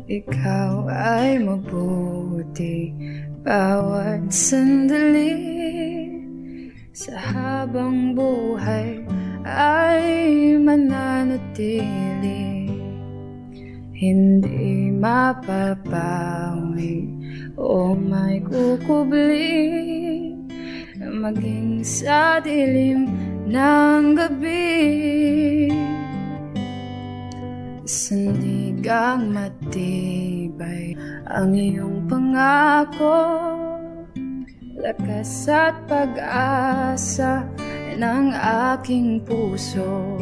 ikaw ay mabuti bawat sandali sa habang buhay ay mananatili, hindi mapapawi o may kukubli, maging sa dilim ng gabi. Sandigang matibay ang iyong pangako, lakas at pag-asa ng aking puso.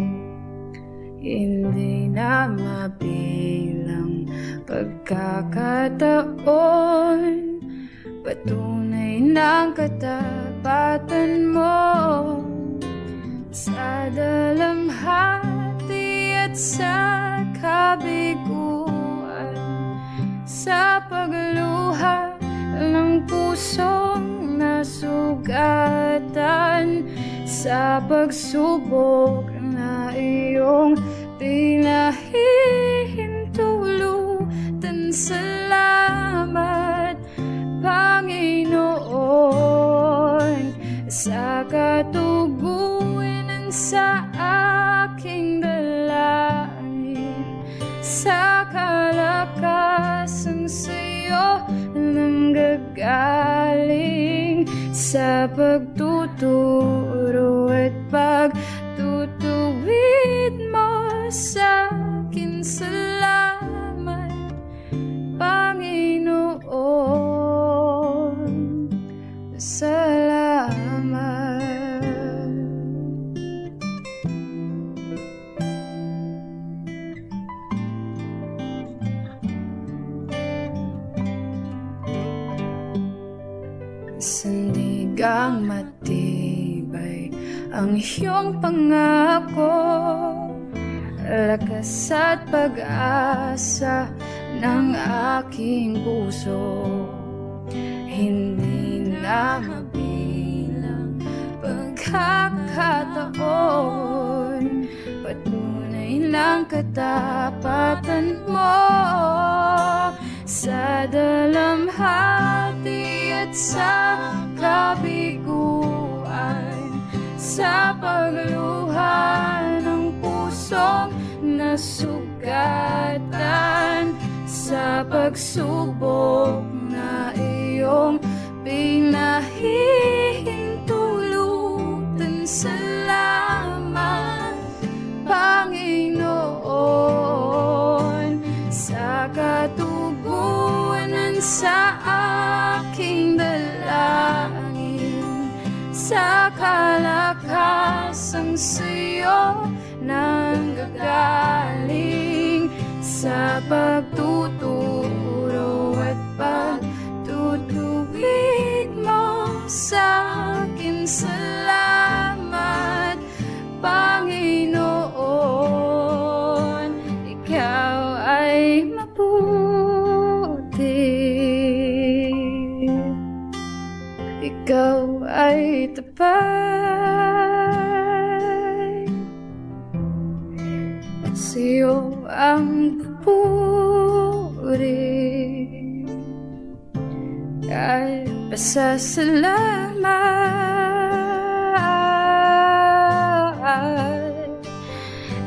Hindi na mabilang pagkakataon, patunay ng katapatan mo sa dalamhati at sa kabiguan, sa pagluha ng pusong nasugatan, sa pagsubok na iyong pinahihintulutan. Salamat, Panginoon, sa katugunan sa aking dalangin, sa kalakasang sa'yo nanggagaling, sa pagtuturo at pagtutuwid mo sa'kin. Salamat, Panginoon, salamat. Sandigang matibay ang iyong pangako, lakas at pag-asa ng aking puso. Hindi na mabilang pagkakataon, patunay ng katapatan mo sa dalamhati at sa kabiguan, sa pagluha ng pusong nasugatan, sa pagsubok na iyong pinahihintulutan. Salamat, Panginoon, sa katugunan sa aking dalangin, sa kalakasang sa'yo nanggagaling, sa pagtuturo at pagtutuwid mo sa'kin. Salamat, Panginoon, ikaw ay mabuti, ikaw ay tapat, sa'yo ang papuri at pasasalamat.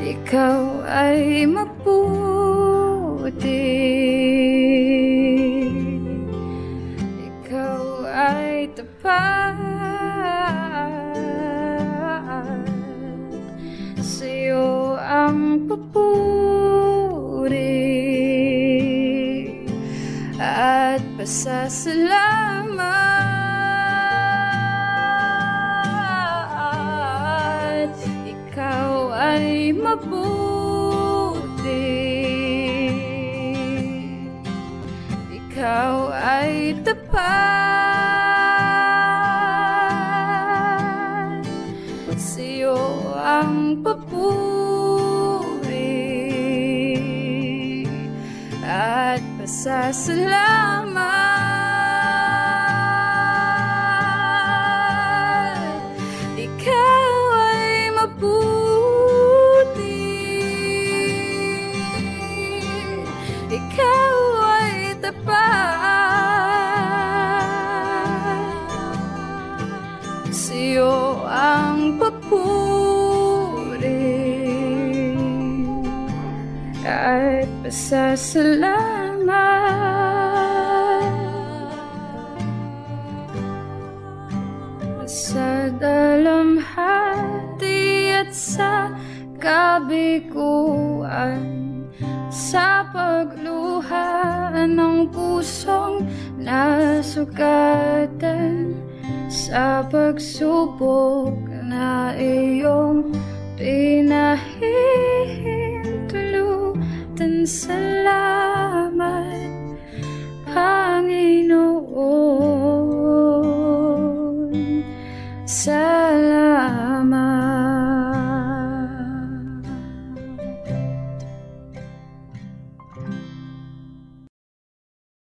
Ikaw ay mabuti, ikaw ay tapat, sa'yo ang papuri at pasasalamat. Ikaw ay mabuti, ikaw ay tapat, sa'yo ang papuri at pasasalamat. Ikaw ay mabuti, ikaw at pasasalamat sa dalamhati at sa kabiguan, sa pagluha ng pusong nasugatan, sa pagsubok na iyong pinahihintulutan sa lahat.